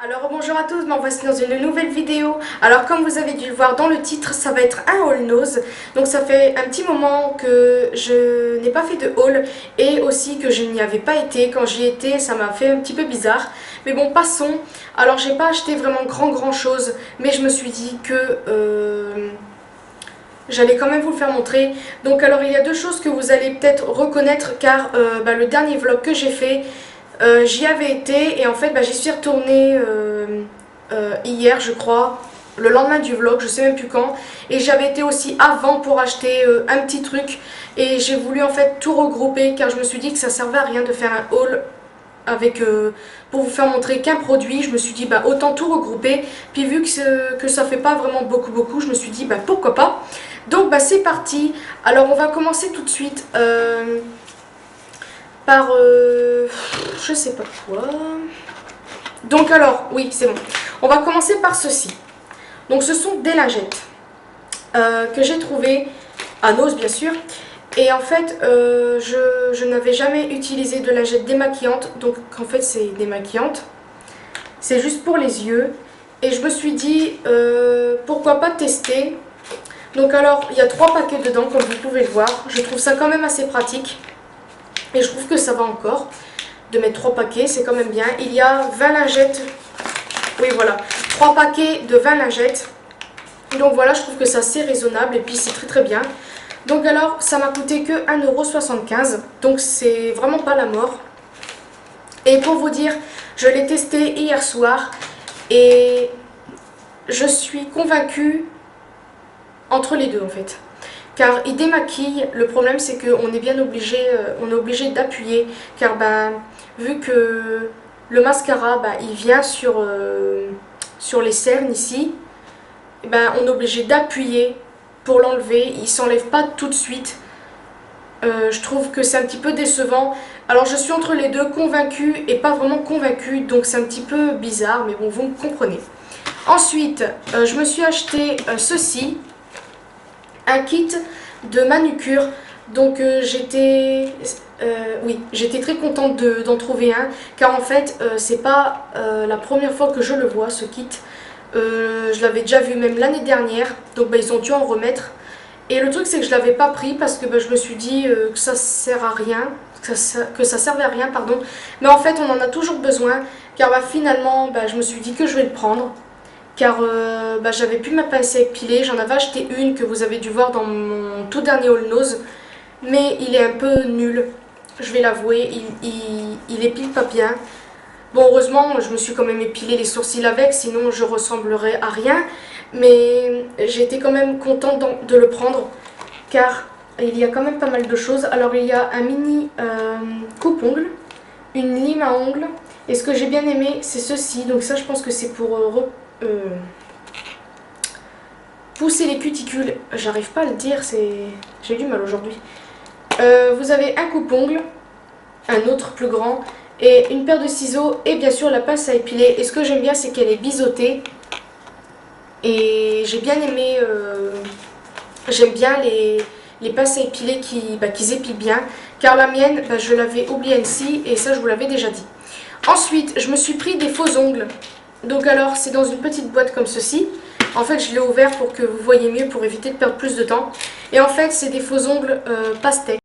Alors bonjour à tous, me voici dans une nouvelle vidéo. Alors comme vous avez dû le voir dans le titre, ça va être un haul nose. Donc ça fait un petit moment que je n'ai pas fait de haul et aussi que je n'y avais pas été. Quand j'y étais, ça m'a fait un petit peu bizarre. Mais bon, passons. Alors j'ai pas acheté vraiment grand chose, mais je me suis dit que j'allais quand même vous le faire montrer. Donc alors il y a deux choses que vous allez peut-être reconnaître car le dernier vlog que j'ai fait, j'y avais été et en fait j'y suis retournée hier je crois, le lendemain du vlog, je sais même plus quand. Et j'avais été aussi avant pour acheter un petit truc et j'ai voulu en fait tout regrouper car je me suis dit que ça servait à rien de faire un haul avec pour vous faire montrer qu'un produit. Je me suis dit autant tout regrouper, puis vu que ça fait pas vraiment beaucoup, je me suis dit pourquoi pas. Donc c'est parti. Alors on va commencer tout de suite par je sais pas quoi. Donc alors oui, c'est bon, on va commencer par ceci. Donc ce sont des lingettes que j'ai trouvées à Nose bien sûr. Et en fait, je n'avais jamais utilisé de lingettes démaquillantes, donc en fait c'est démaquillante. C'est juste pour les yeux. Et je me suis dit, pourquoi pas tester. Donc alors, il y a 3 paquets dedans, comme vous pouvez le voir. Je trouve ça quand même assez pratique. Et je trouve que ça va encore de mettre 3 paquets, c'est quand même bien. Il y a 20 lingettes. Oui, voilà. 3 paquets de 20 lingettes. Donc voilà, je trouve que c'est assez raisonnable et puis c'est très bien. Donc alors, ça m'a coûté que 1,75 €. Donc c'est vraiment pas la mort. Et pour vous dire, je l'ai testé hier soir et je suis convaincue entre les deux en fait. Car il démaquille, le problème c'est qu'on est bien obligé, on est obligé d'appuyer car vu que le mascara il vient sur les cernes ici, on est obligé d'appuyer pour l'enlever, il s'enlève pas tout de suite. Je trouve que c'est un petit peu décevant. Alors je suis entre les deux, convaincue et pas vraiment convaincue, donc c'est un petit peu bizarre, mais bon, vous me comprenez. Ensuite, je me suis acheté ceci, un kit de manucure. Donc j'étais très contente d'en trouver un, car en fait c'est pas la première fois que je le vois ce kit. Je l'avais déjà vu même l'année dernière, donc ils ont dû en remettre. Et le truc c'est que je l'avais pas pris parce que je me suis dit que ça sert à rien, que ça servait à rien pardon. Mais en fait on en a toujours besoin, car finalement je me suis dit que je vais le prendre. Car j'avais plus ma pince à épiler, j'en avais acheté une que vous avez dû voir dans mon tout dernier haul nose, mais il est un peu nul, je vais l'avouer, il épile pas bien. Bon, heureusement, je me suis quand même épilé les sourcils avec, sinon je ressemblerais à rien, mais j'étais quand même contente de le prendre, car il y a quand même pas mal de choses. Alors il y a un mini coupe-ongles, une lime à ongles, et ce que j'ai bien aimé c'est ceci, donc ça je pense que c'est pour pousser les cuticules, j'arrive pas à le dire, j'ai du mal aujourd'hui. Vous avez un coupe-ongle, un autre plus grand, et une paire de ciseaux, et bien sûr la pince à épiler. Et ce que j'aime bien, c'est qu'elle est biseautée. Et j'ai bien aimé, j'aime bien les pinces à épiler qui épilent bien. Car la mienne, je l'avais oubliée ainsi, et ça je vous l'avais déjà dit. Ensuite, je me suis pris des faux ongles. Donc alors, c'est dans une petite boîte comme ceci. En fait, je l'ai ouvert pour que vous voyez mieux, pour éviter de perdre plus de temps. Et en fait, c'est des faux ongles pastèques.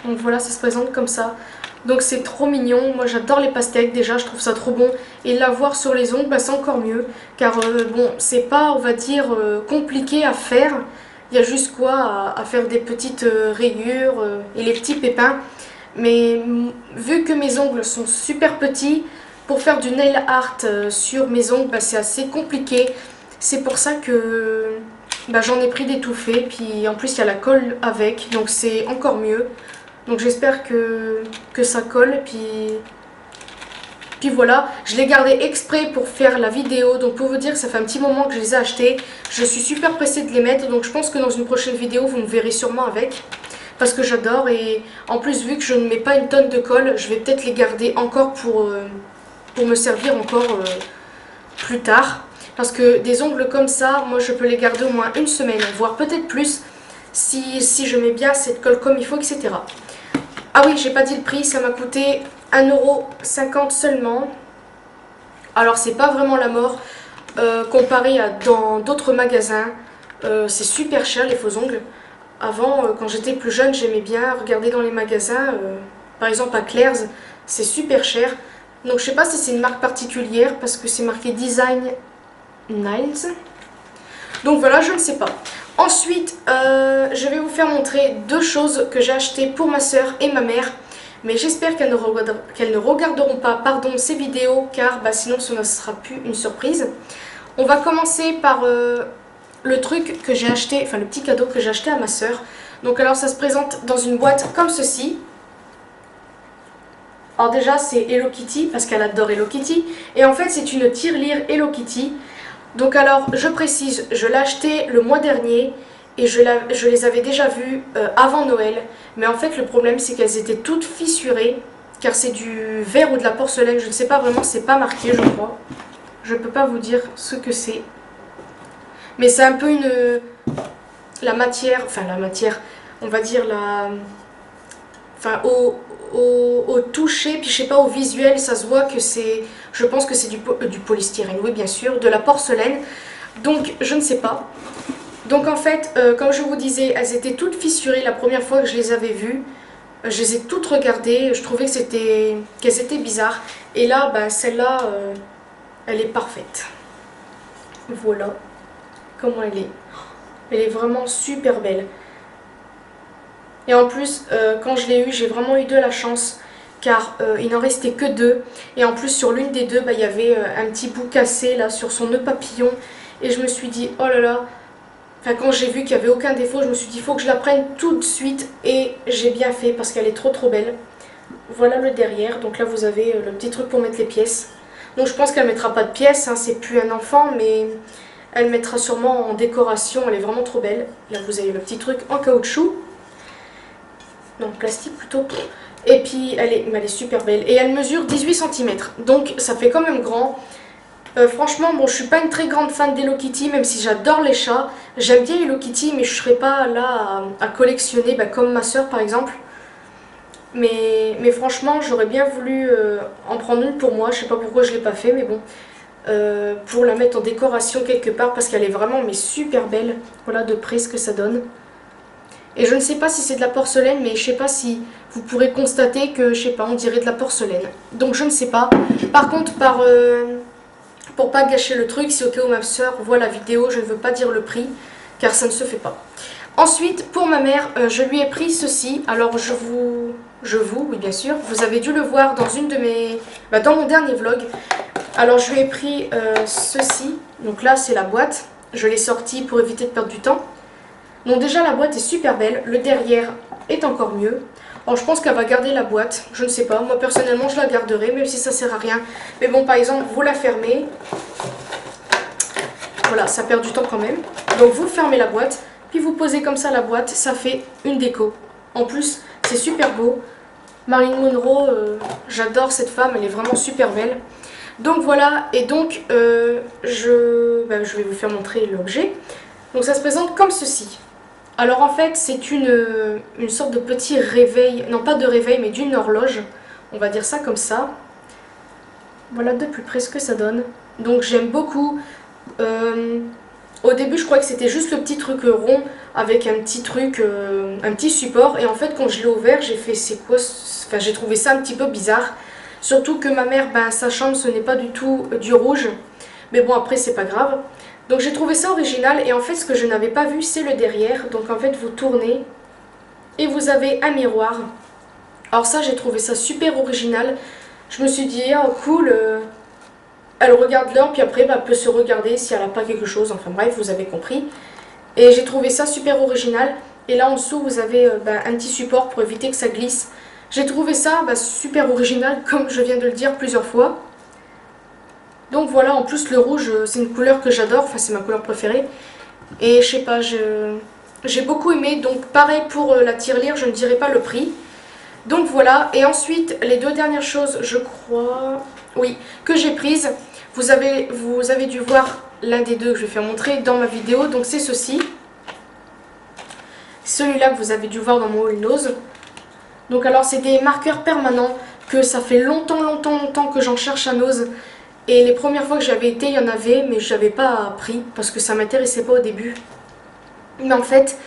Donc voilà, ça se présente comme ça. Donc c'est trop mignon, moi j'adore les pastèques déjà, je trouve ça trop bon. Et l'avoir sur les ongles, bah, c'est encore mieux. Car bon, c'est pas, on va dire, compliqué à faire. Il y a juste quoi à faire des petites rayures et les petits pépins. Mais vu que mes ongles sont super petits, pour faire du nail art sur mes ongles, bah, c'est assez compliqué. C'est pour ça que bah, j'en ai pris des tout faits. Puis en plus il y a la colle avec, donc c'est encore mieux. Donc j'espère que ça colle. Puis voilà, je l'ai gardé exprès pour faire la vidéo. Donc pour vous dire, ça fait un petit moment que je les ai achetés. Je suis super pressée de les mettre. Donc je pense que dans une prochaine vidéo, vous me verrez sûrement avec. Parce que j'adore. Et en plus, vu que je ne mets pas une tonne de colle, je vais peut-être les garder encore pour me servir encore plus tard. Parce que des ongles comme ça, moi je peux les garder au moins une semaine, voire peut-être plus, si je mets bien cette colle comme il faut, etc. Ah oui, j'ai pas dit le prix, ça m'a coûté 1,50 € seulement. Alors c'est pas vraiment la mort, comparé à dans d'autres magasins. C'est super cher les faux ongles. Avant, quand j'étais plus jeune, j'aimais bien regarder dans les magasins, par exemple à Claire's, c'est super cher. Donc je sais pas si c'est une marque particulière parce que c'est marqué Design Nails. Donc voilà, je ne sais pas. Ensuite, je vais vous faire montrer deux choses que j'ai achetées pour ma soeur et ma mère. Mais j'espère qu'elles ne regarderont pas ces vidéos car bah, sinon ce ne sera plus une surprise. On va commencer par le truc que j'ai acheté, enfin le petit cadeau que j'ai acheté à ma soeur. Donc alors ça se présente dans une boîte comme ceci. Alors déjà c'est Hello Kitty parce qu'elle adore Hello Kitty. Et en fait c'est une tirelire Hello Kitty. Donc alors je précise, je l'ai acheté le mois dernier. Et je les avais déjà vues avant Noël. Mais en fait le problème c'est qu'elles étaient toutes fissurées. Car c'est du verre ou de la porcelaine, je ne sais pas vraiment, c'est pas marqué je crois. Je peux pas vous dire ce que c'est. Mais c'est un peu la matière, on va dire au toucher, puis je sais pas, au visuel, ça se voit que c'est, je pense que c'est du polystyrène, oui bien sûr, de la porcelaine. Donc je ne sais pas. Donc en fait, comme je vous disais, elles étaient toutes fissurées la première fois que je les avais vues. Je les ai toutes regardées, je trouvais qu'elles étaient bizarres. Et là, bah, celle-là, elle est parfaite. Voilà comment elle est. Elle est vraiment super belle. Et en plus, quand je l'ai eue, j'ai vraiment eu de la chance. Car il n'en restait que deux. Et en plus, sur l'une des deux, bah, il y avait un petit bout cassé là sur son nœud papillon. Et je me suis dit, oh là là. Enfin, quand j'ai vu qu'il n'y avait aucun défaut, je me suis dit, il faut que je la prenne tout de suite. Et j'ai bien fait parce qu'elle est trop belle. Voilà le derrière. Donc là, vous avez le petit truc pour mettre les pièces. Donc je pense qu'elle ne mettra pas de pièces. Hein, c'est plus un enfant, mais elle mettra sûrement en décoration. Elle est vraiment trop belle. Là, vous avez le petit truc en caoutchouc. Non, plastique plutôt. Et puis, elle est super belle. Et elle mesure 18 cm. Donc, ça fait quand même grand. Franchement, bon, je suis pas une très grande fan d'Hello Kitty, même si j'adore les chats. J'aime bien Hello Kitty, mais je serais pas là à collectionner, bah, comme ma soeur par exemple. Mais franchement, j'aurais bien voulu en prendre une pour moi. Je sais pas pourquoi je l'ai pas fait, mais bon. Pour la mettre en décoration quelque part, parce qu'elle est vraiment mais super belle. Voilà de près ce que ça donne. Et je ne sais pas si c'est de la porcelaine, mais je sais pas si vous pourrez constater que, je sais pas, on dirait de la porcelaine. Donc je ne sais pas. Par contre, pour pas gâcher le truc, si au cas où ma soeur voit la vidéo, je ne veux pas dire le prix, car ça ne se fait pas. Ensuite, pour ma mère, je lui ai pris ceci. Alors oui bien sûr, vous avez dû le voir dans une de mes, dans mon dernier vlog. Alors je lui ai pris ceci. Donc là c'est la boîte. Je l'ai sortie pour éviter de perdre du temps. Donc déjà la boîte est super belle. Le derrière est encore mieux. Alors je pense qu'elle va garder la boîte, je ne sais pas, moi personnellement je la garderai même si ça sert à rien. Mais bon par exemple vous la fermez, voilà ça perd du temps quand même. Donc vous fermez la boîte, puis vous posez comme ça la boîte, ça fait une déco. En plus c'est super beau, Marilyn Monroe, j'adore cette femme, elle est vraiment super belle. Donc voilà, et donc je vais vous faire montrer l'objet. Donc ça se présente comme ceci. Alors en fait c'est une sorte de petit réveil, non pas de réveil mais d'une horloge, on va dire ça comme ça. Voilà de plus près ce que ça donne. Donc j'aime beaucoup. Au début je crois que c'était juste le petit truc rond. avec un petit truc, un petit support. Et en fait quand je l'ai ouvert, j'ai fait c'est quoi, enfin j'ai trouvé ça un petit peu bizarre. Surtout que ma mère, ben, sa chambre ce n'est pas du tout du rouge. Mais bon après c'est pas grave. Donc j'ai trouvé ça original et en fait ce que je n'avais pas vu c'est le derrière. Donc en fait vous tournez et vous avez un miroir. Alors ça j'ai trouvé ça super original. Je me suis dit oh cool, elle regarde l'heure puis après bah, elle peut se regarder si elle n'a pas quelque chose. Enfin bref vous avez compris. Et j'ai trouvé ça super original. Et là en dessous vous avez bah, un petit support pour éviter que ça glisse. J'ai trouvé ça bah, super original comme je viens de le dire plusieurs fois. Donc voilà, en plus le rouge c'est une couleur que j'adore, enfin c'est ma couleur préférée. Et je sais pas, j'ai beaucoup aimé, donc pareil pour la tirelire, je ne dirai pas le prix. Donc voilà, et ensuite les deux dernières choses, je crois, oui, que j'ai prises. Vous avez dû voir l'un des deux que je vais faire montrer dans ma vidéo, donc c'est ceci. Celui-là que vous avez dû voir dans mon haul nose. Donc alors c'est des marqueurs permanents que ça fait longtemps que j'en cherche à nose. Et les premières fois que j'avais été, il y en avait, mais je n'avais pas pris parce que ça m'intéressait pas au début. Mais en fait,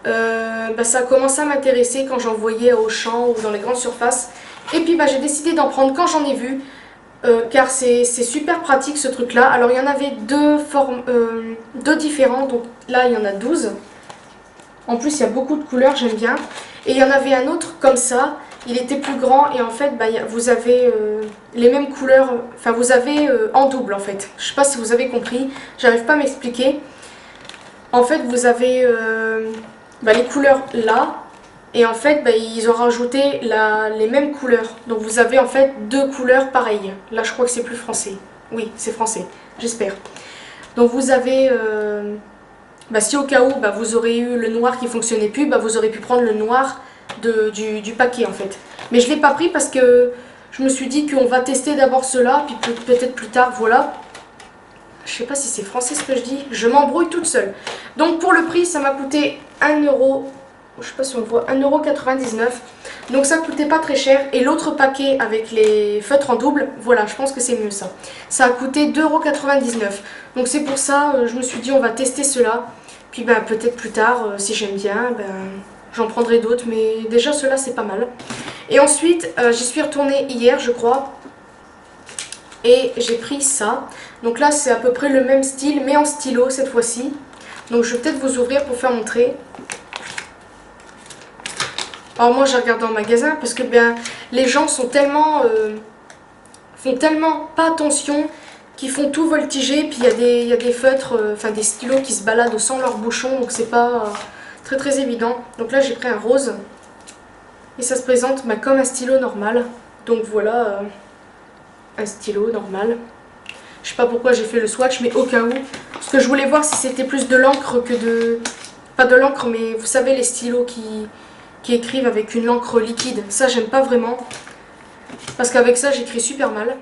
bah, ça a commencé à m'intéresser quand j'en voyais au Auchan ou dans les grandes surfaces. Et puis bah, j'ai décidé d'en prendre quand j'en ai vu, car c'est super pratique ce truc-là. Alors il y en avait deux différents, donc là il y en a 12. En plus il y a beaucoup de couleurs, j'aime bien. Et il y en avait un autre comme ça. Il était plus grand et en fait bah, vous avez les mêmes couleurs, enfin vous avez en double en fait. Je sais pas si vous avez compris, j'arrive pas à m'expliquer. En fait vous avez bah, les couleurs là et en fait bah, ils ont rajouté les mêmes couleurs. Donc vous avez en fait deux couleurs pareilles. Là je crois que c'est plus français. Oui c'est français, j'espère. Donc vous avez, bah, si au cas où bah, vous aurez eu le noir qui fonctionnait plus, bah, vous aurez pu prendre le noir du paquet en fait. Mais je ne l'ai pas pris parce que je me suis dit qu'on va tester d'abord cela, puis peut-être plus tard, voilà. Je sais pas si c'est français ce que je dis, je m'embrouille toute seule. Donc pour le prix, ça m'a coûté 1€, je sais pas si on voit, 1,99€. Donc ça coûtait pas très cher. Et l'autre paquet avec les feutres en double, voilà, je pense que c'est mieux ça. Ça a coûté 2,99€. Donc c'est pour ça, je me suis dit on va tester cela. Puis ben, peut-être plus tard, si j'aime bien, ben... j'en prendrai d'autres, mais déjà ceux-là c'est pas mal. Et ensuite, j'y suis retournée hier, je crois. Et j'ai pris ça. Donc là, c'est à peu près le même style, mais en stylo cette fois-ci. Donc je vais peut-être vous ouvrir pour faire montrer. Alors moi, j'ai regardé en magasin parce que bien, les gens sont tellement... font tellement pas attention qu'ils font tout voltiger. Puis il y a des feutres, enfin des stylos qui se baladent sans leur bouchon. Donc c'est pas... très évident. Donc là j'ai pris un rose et ça se présente bah, comme un stylo normal. Donc voilà un stylo normal. Je sais pas pourquoi j'ai fait le swatch mais au cas où. Parce que je voulais voir si c'était plus de l'encre que de... Pas de l'encre mais vous savez les stylos qui écrivent avec une encre liquide. Ça j'aime pas vraiment. Parce qu'avec ça j'écris super mal.